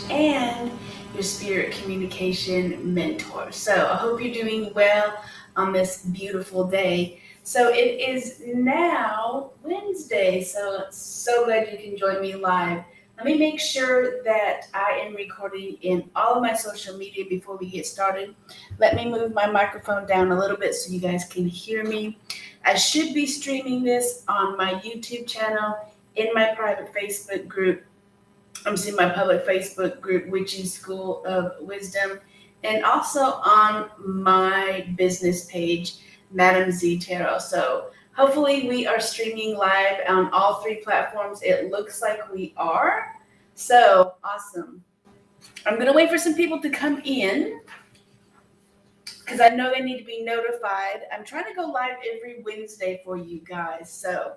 and your spirit communication mentor. So I hope you're doing well on this beautiful day. So it is now Wednesday, so glad you can join me live. Let me make sure that I am recording in all of my social media before we get started. Let me move my microphone down a little bit so you guys can hear me. I should be streaming this on my YouTube channel, in my private Facebook group. I'm seeing my public Facebook group, Witchy School of Wisdom, and also on my business page, Madame Zee Tarot. So hopefully we are streaming live on all three platforms. It looks like we are. So awesome. I'm going to wait for some people to come in because I know they need to be notified. I'm trying to go live every Wednesday for you guys. So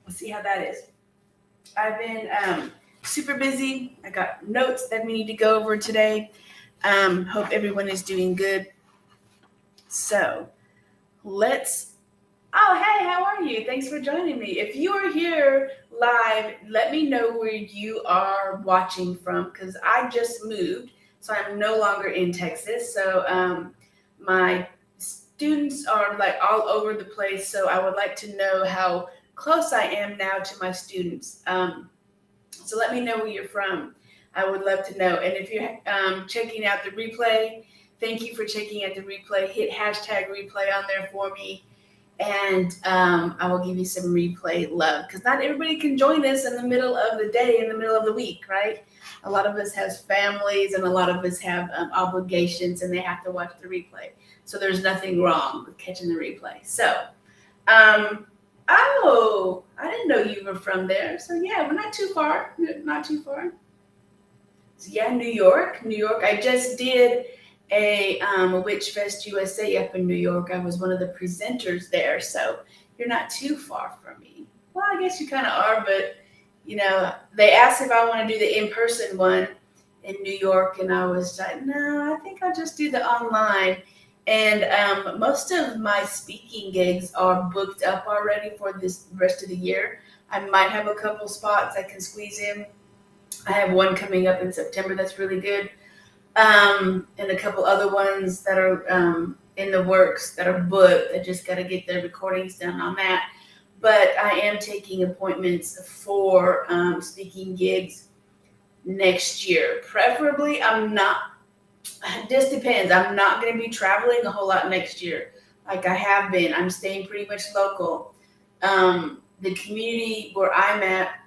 we'll see how that is. I've been super busy. I got notes that we need to go over today. Hope everyone is doing good. So oh, hey, how are you? Thanks for joining me. If you are here live, let me know where you are watching from because I just moved. So I'm no longer in Texas. So my students are like all over the place. So I would like to know how close I am now to my students. So let me know where you're from. I would love to know. And if you're checking out the replay, thank you for checking out the replay. Hit hashtag replay on there for me. And I will give you some replay love because not everybody can join us in the middle of the day, in the middle of the week, right? A lot of us have families and a lot of us have obligations and they have to watch the replay. So there's nothing wrong with catching the replay. So, oh, I didn't know you were from there. So yeah, we're not too far. Not too far. So yeah, New York. I just did a Witch Fest USA up in New York. I was one of the presenters there. So you're not too far from me. Well, I guess you kind of are, but they asked if I want to do the in-person one in New York, and I was like, no, I think I'll just do the online. And most of my speaking gigs are booked up already for this rest of the year. I might have a couple spots I can squeeze in. I have one coming up in September that's really good. And a couple other ones that are in the works that are booked. I just got to get the recordings done on that. But I am taking appointments for speaking gigs next year. Preferably, it just depends. I'm not going to be traveling a whole lot next year like I have been. I'm staying pretty much local. The community where I'm at,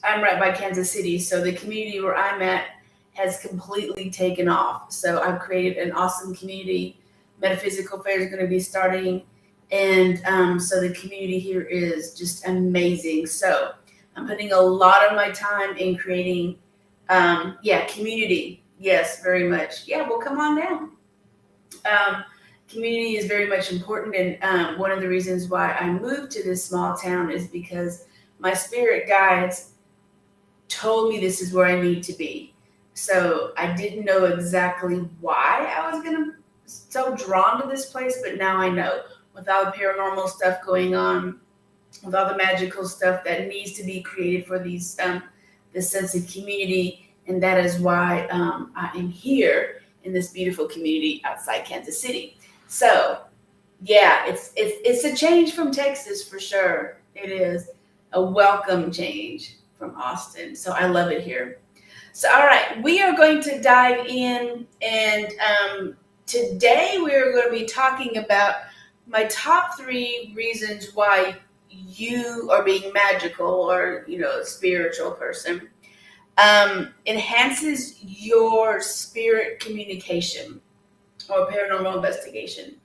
I'm right by Kansas City. So the community where I'm at has completely taken off. So I've created an awesome community. Metaphysical Fair is going to be starting. And so the community here is just amazing. So I'm putting a lot of my time in creating, community. Yes, very much. Yeah, well, come on down. Community is very much important. And one of the reasons why I moved to this small town is because my spirit guides told me this is where I need to be. So I didn't know exactly why I was so drawn to this place, but now I know. With all the paranormal stuff going on, with all the magical stuff that needs to be created for this sense of community. And that is why I am here in this beautiful community outside Kansas City. So, yeah, it's a change from Texas for sure. It is a welcome change from Austin. So I love it here. So, all right, we are going to dive in. And today we are going to be talking about my top 3 reasons why you are being magical or, a spiritual person. Enhances your spirit communication or paranormal investigation.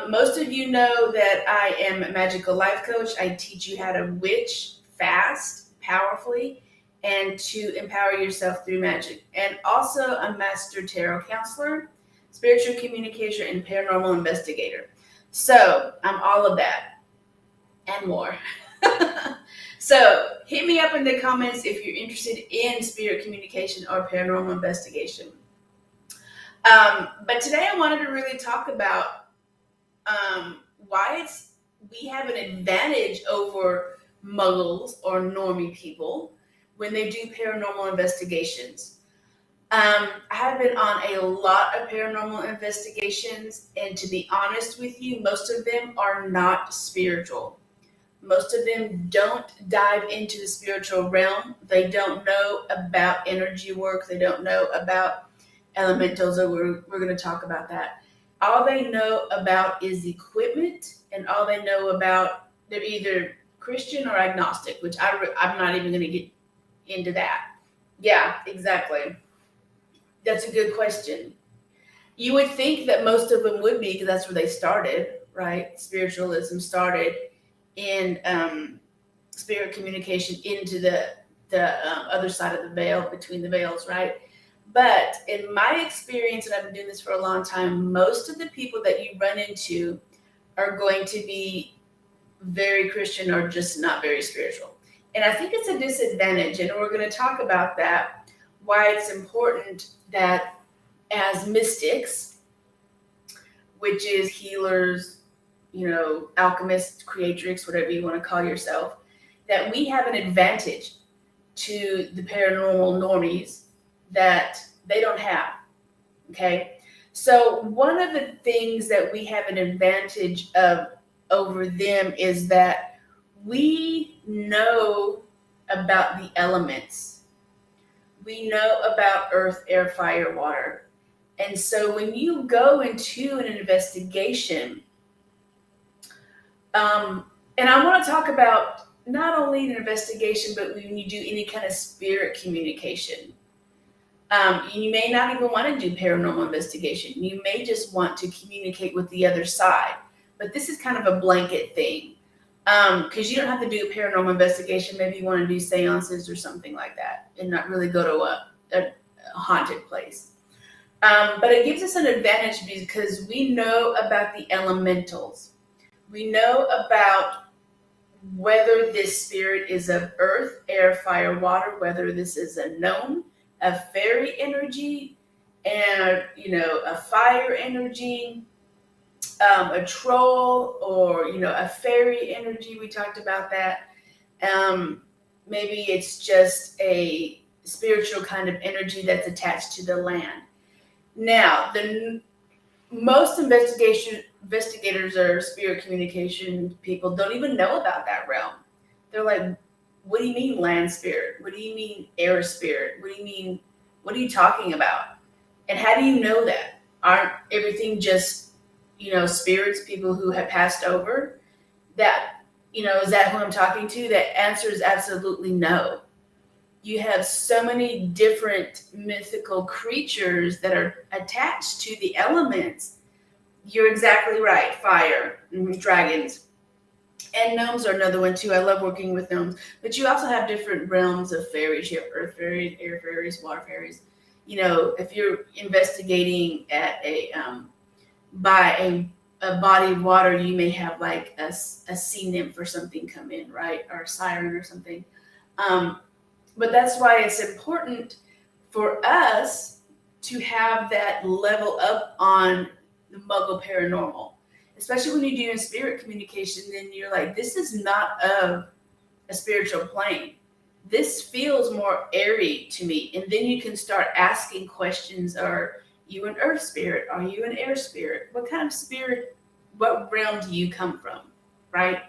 Most of you know that I am a magical life coach. I teach you how to witch fast, powerfully, and to empower yourself through magic. And also a master tarot counselor, spiritual communicator, and paranormal investigator. So I'm all of that and more. So hit me up in the comments if you're interested in spirit communication or paranormal investigation. But today I wanted to really talk about why we have an advantage over muggles or normie people when they do paranormal investigations. I have been on a lot of paranormal investigations, and to be honest with you, most of them are not spiritual. Most of them don't dive into the spiritual realm. They don't know about energy work. They don't know about elementals, or we're going to talk about that. All they know about is equipment, and all they know about, they're either Christian or agnostic, which I'm not even going to get into that. Yeah, exactly. That's a good question. You would think that most of them would be, because that's where they started, right? Spiritualism started in spirit communication into the other side of the veil, between the veils, right? But in my experience, and I've been doing this for a long time, most of the people that you run into are going to be very Christian or just not very spiritual. And I think it's a disadvantage, and we're going to talk about that, why it's important that as mystics, which is healers, alchemists, creatrix, whatever you want to call yourself, that we have an advantage to the paranormal normies that they don't have. Okay. So one of the things that we have an advantage of over them is that we know about the elements. We know about earth, air, fire, water. And so when you go into an investigation, and I want to talk about not only an investigation, but when you do any kind of spirit communication. You may not even want to do paranormal investigation. You may just want to communicate with the other side. But this is kind of a blanket thing. Because you don't have to do a paranormal investigation. Maybe you want to do seances or something like that and not really go to a haunted place. But it gives us an advantage because we know about the elementals. We know about whether this spirit is of earth, air, fire, water, whether this is a gnome, a fairy energy, and a fire energy, a troll, or a fairy energy. We talked about that. Maybe it's just a spiritual kind of energy that's attached to the land. Now, most investigators or spirit communication people don't even know about that realm. They're like, what do you mean land spirit? What do you mean air spirit? What do you mean? What are you talking about? And how do you know that? Aren't everything just, spirits, people who have passed over? That, is that who I'm talking to? That answer is absolutely no. You have so many different mythical creatures that are attached to the elements. You're exactly right. Fire, dragons. And gnomes are another one too. I love working with gnomes. But you also have different realms of fairies. You have earth fairies, air fairies, water fairies. If you're investigating at by a body of water, you may have like a sea nymph or something come in, right? Or a siren or something. But that's why it's important for us to have that level up on the Muggle paranormal. Especially when you're doing spirit communication, then you're like, this is not of a spiritual plane. This feels more airy to me. And then you can start asking questions. Are you an earth spirit? Are you an air spirit? What kind of spirit, what realm do you come from, right?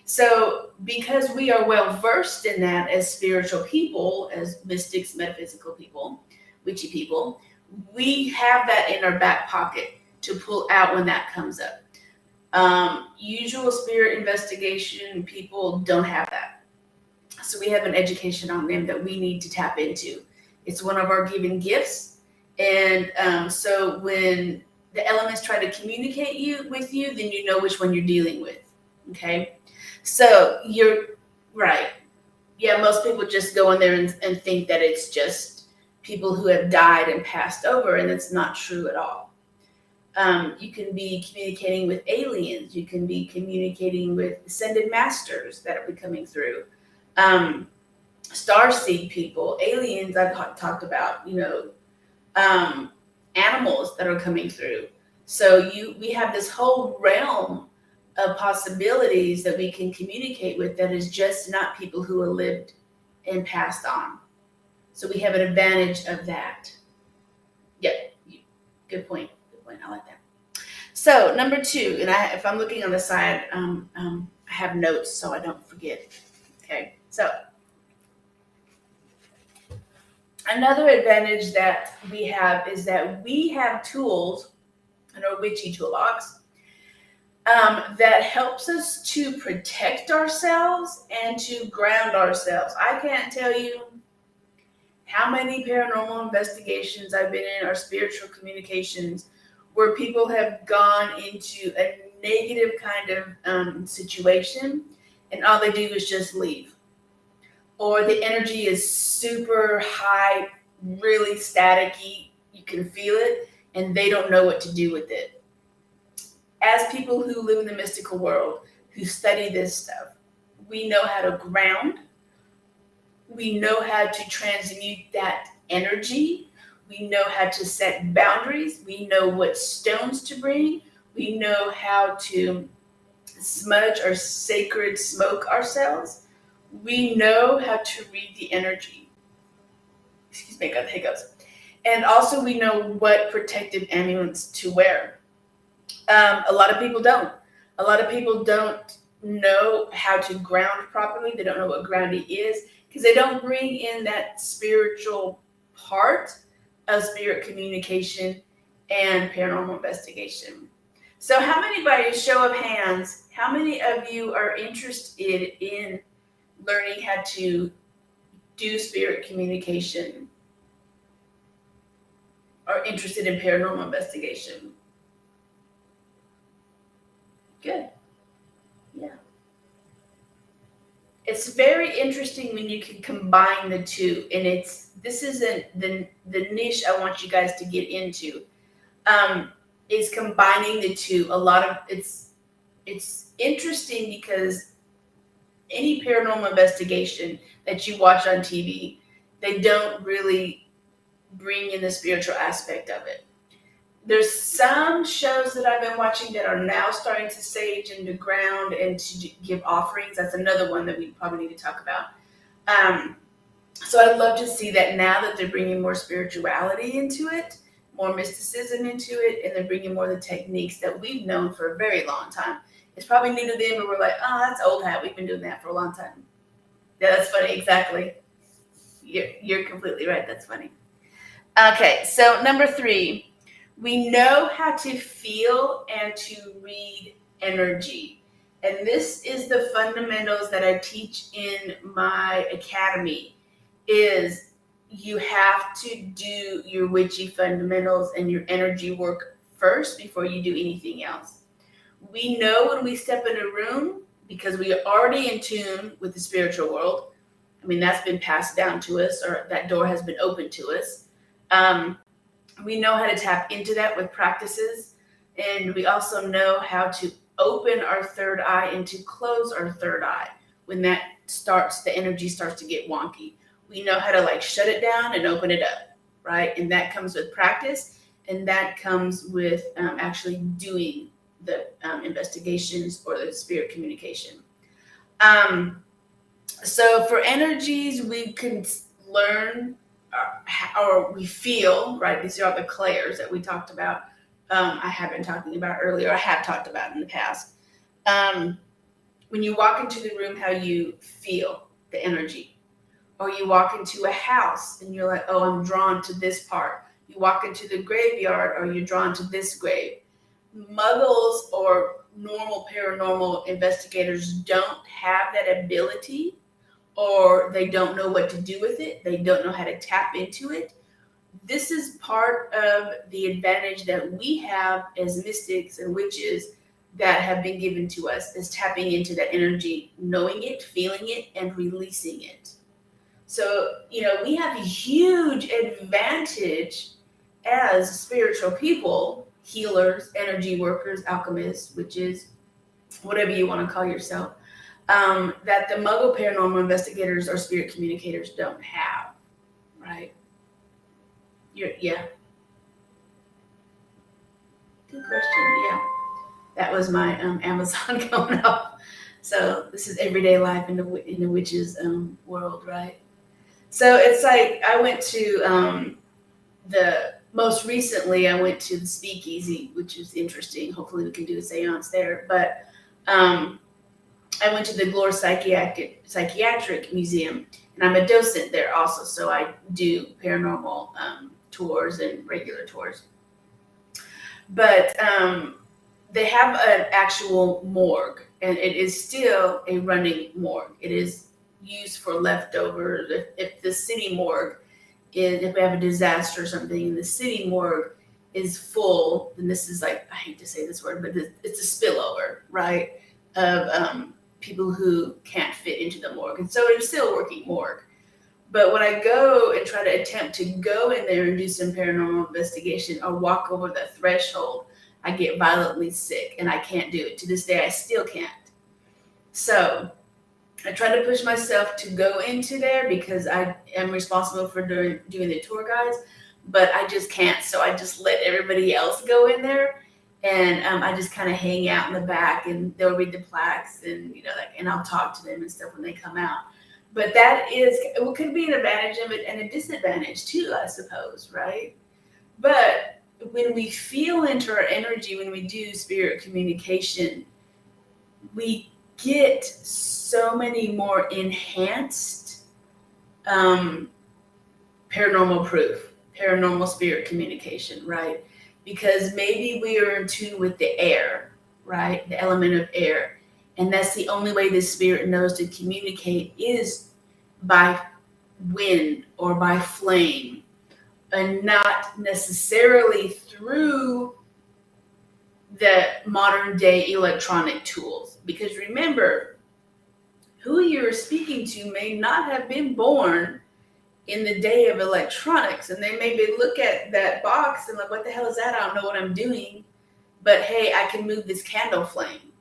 So because we are well versed in that as spiritual people, as mystics, metaphysical people, witchy people, we have that in our back pocket to pull out when that comes up. Usual spirit investigation people don't have that. So we have an education on them that we need to tap into. It's one of our given gifts. And so when the elements try to communicate with you, then you know which one you're dealing with. Okay. So you're right. Yeah, most people just go in there and think that it's just people who have died and passed over, and it's not true at all. You can be communicating with aliens. You can be communicating with ascended masters that are coming through. Starseed people, aliens I've talked about, animals that are coming through. So we have this whole realm of possibilities that we can communicate with that is just not people who have lived and passed on. So we have an advantage of that. Yep. Good point. Good point. I like that. So number 2, and if I'm looking on the side, I have notes so I don't forget. Okay. So another advantage that we have is that we have tools in our witchy toolbox that helps us to protect ourselves and to ground ourselves. I can't tell you how many paranormal investigations I've been in, or spiritual communications, where people have gone into a negative kind of situation, and all they do is just leave. Or the energy is super high, really staticky, you can feel it, and they don't know what to do with it. As people who live in the mystical world, who study this stuff, we know how to ground. We know how to transmute that energy. We know how to set boundaries. We know what stones to bring. We know how to smudge or sacred smoke ourselves. We know how to read the energy. Excuse me, I got the hiccups. And also we know what protective amulets to wear. A lot of people don't. A lot of people don't know how to ground properly. They don't know what grounding is because they don't bring in that spiritual part of spirit communication and paranormal investigation. So how many, by a show of hands, how many of you are interested in learning how to do spirit communication or interested in paranormal investigation? Good. Yeah. It's very interesting when you can combine the two, and this isn't the niche I want you guys to get into. Is combining the two. A lot of it's interesting because any paranormal investigation that you watch on TV, they don't really bring in the spiritual aspect of it. There's some shows that I've been watching that are now starting to sage and to ground and to give offerings. That's another one that we probably need to talk about. So I'd love to see that now that they're bringing more spirituality into it, more mysticism into it, and they're bringing more of the techniques that we've known for a very long time. It's probably new to them, but we're like, oh, that's old hat. We've been doing that for a long time. Yeah, that's funny. Exactly. You're completely right. That's funny. Okay, so number 3. We know how to feel and to read energy. And this is the fundamentals that I teach in my academy, is you have to do your witchy fundamentals and your energy work first before you do anything else. We know when we step in a room because we are already in tune with the spiritual world. I mean, that's been passed down to us, or that door has been opened to us. We know how to tap into that with practices, and we also know how to open our third eye and to close our third eye when that starts, the energy starts to get wonky. We know how to shut it down and open it up, right? And that comes with practice, and that comes with actually doing the investigations or the spirit communication. So for energies, we can learn or we feel, right? These are all the clairs that we talked about. I have been talking about earlier. I have talked about in the past. When you walk into the room, how you feel the energy. Or you walk into a house and you're like, oh, I'm drawn to this part. You walk into the graveyard or you're drawn to this grave. Muggles or normal paranormal investigators don't have that ability, or they don't know what to do with it. They don't know how to tap into it. This is part of the advantage that we have as mystics and witches that have been given to us, is tapping into that energy, knowing it, feeling it, and releasing it. So, we have a huge advantage as spiritual people, healers, energy workers, alchemists, witches, whatever you want to call yourself, that the Muggle paranormal investigators or spirit communicators don't have, right? Yeah. Good question. Yeah. That was my Amazon going up. So this is everyday life in the witches world, right? So it's like I went to most recently I went to the Speakeasy, which is interesting. Hopefully we can do a seance there. But I went to the Glore Psychiatric Museum, and I'm a docent there also. So I do paranormal tours and regular tours. But they have an actual morgue, and it is still a running morgue. It is used for leftovers. If the city morgue if we have a disaster or something and the city morgue is full, then this is like, I hate to say this word, but it's a spillover, right? Of people who can't fit into the morgue. And so it's still a working morgue. But when I go and try to attempt to go in there and do some paranormal investigation or walk over the threshold, I get violently sick and I can't do it. To this day, I still can't. So I try to push myself to go into there because I am responsible for doing the tour guides, but I just can't. So I just let everybody else go in there, and I just kind of hang out in the back, and they'll read the plaques, and and I'll talk to them and stuff when they come out. But that is what could be an advantage of it and a disadvantage too, I suppose, right? But when we feel into our energy, when we do spirit communication, we get so many more enhanced paranormal proof, paranormal spirit communication, right? Because maybe we are in tune with the air, right? The element of air. And that's the only way the spirit knows to communicate is by wind or by flame, and not necessarily through the modern day electronic tools. Because remember, who you're speaking to may not have been born in the day of electronics, and they maybe look at that box and like, what the hell is that? I don't know what I'm doing, but hey, I can move this candle flame.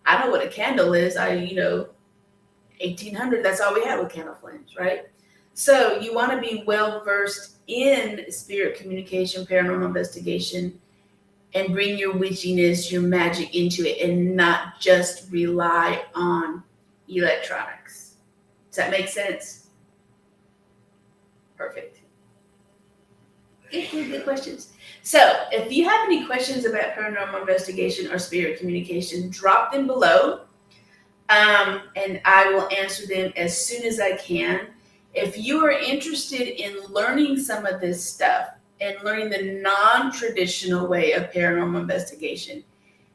I know what a candle is. 1800, that's all we had with candle flames, right? So you want to be well versed in spirit communication, paranormal investigation, and bring your witchiness, your magic into it, and not just rely on electronics. Does that make sense? Perfect. Good questions. So if you have any questions about paranormal investigation or spirit communication, drop them below, and I will answer them as soon as I can. If you are interested in learning some of this stuff and learning the non-traditional way of paranormal investigation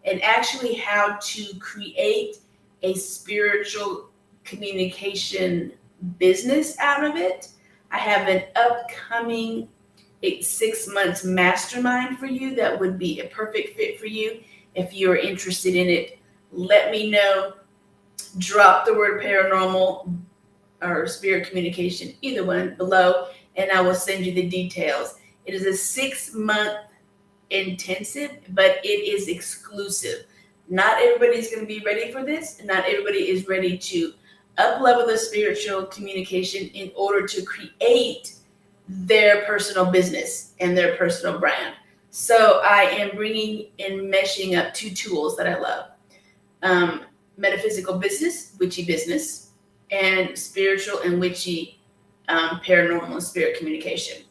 and actually how to create a spiritual communication business out of it, I have an upcoming 6 months mastermind for you that would be a perfect fit for you. If you're interested in it, let me know. Drop the word paranormal or spirit communication, either one, below, and I will send you the details. It is a 6-month intensive, but it is exclusive. Not everybody's going to be ready for this. Not everybody is ready to up-level the spiritual communication in order to create their personal business and their personal brand. So I am bringing and meshing up 2 tools that I love. Metaphysical business, witchy business, and spiritual and witchy paranormal and spirit communication.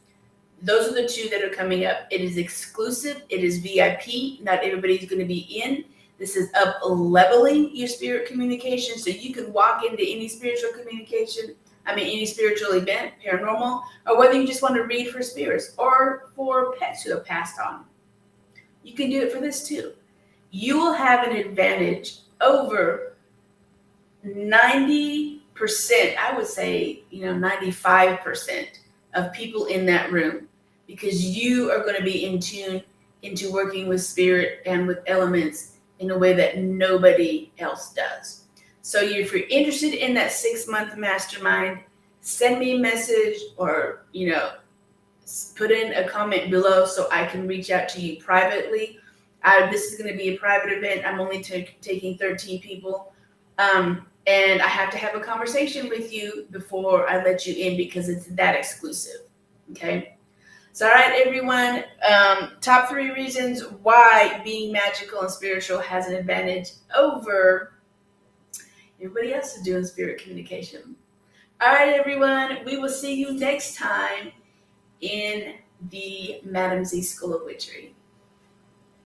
Those are the 2 that are coming up. It is exclusive. It is VIP. Not everybody's going to be in. This is up leveling your spirit communication, so you can walk into any spiritual communication, any spiritual event, paranormal, or whether you just want to read for spirits or for pets who have passed on. You can do it for this too. You will have an advantage over 90%, I would say, 95% of people in that room, because you are going to be in tune into working with spirit and with elements in a way that nobody else does. So if you're interested in that 6-month mastermind, send me a message or, put in a comment below so I can reach out to you privately. This is going to be a private event. I'm only taking 13 people. And I have to have a conversation with you before I let you in because it's that exclusive. Okay. So, all right, everyone. Top 3 reasons why being magical and spiritual has an advantage over everybody else is doing spirit communication. All right, everyone. We will see you next time in the Madame Zee School of Witchery.